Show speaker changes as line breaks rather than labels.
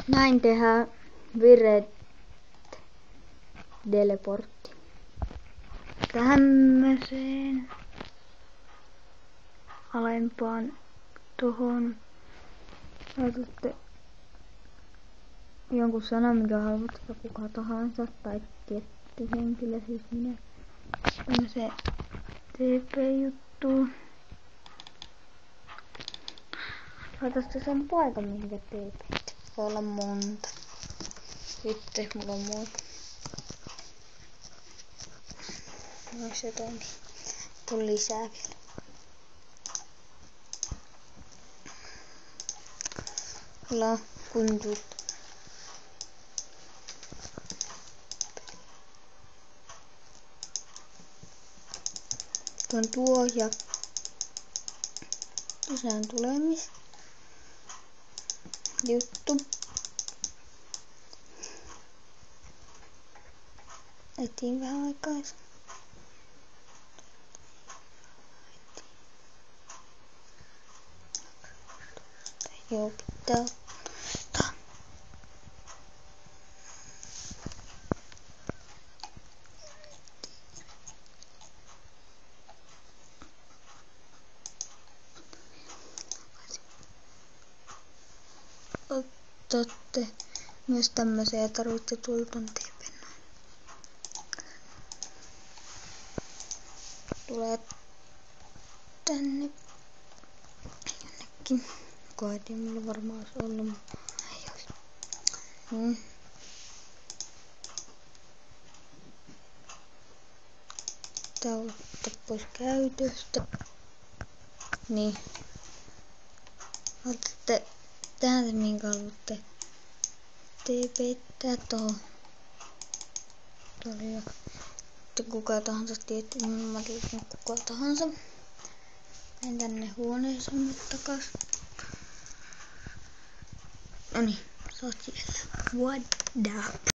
Näin tehdään vireet teleportti. Tämmöiseen alempaan tohon laitatte jonkun sanan, mikä haluat, kuka tahansa tai tietty henkilö, siis minä, tämmöiseen TP-juttuun. Laitatte sen paikan, minkä TP. Voi olla monta. Sitten mulla on muuta. Onks jotain? Tuli lisää vielä. Kyllä kuntut. On tuo ja sisään tulemis juttu. Etiin vähän aikaa. Joo, pitää ottaa. Otatte myös tämmöisiä ja tarvitte tuolta TP:n. Tulee tänne jonnekin. Koetin, mulla varmaan olisi ollut, mutta ei olisi. Tää ottaa pois käytöstä. Niin. Otatte täältä, minkä haluatte TP:ttää tohon. Tuli jo. Kuka tahansa tietty, mä liitin kuka tahansa. Menen tänne huoneeseen takas. Noniin, sä oot siellä. What up?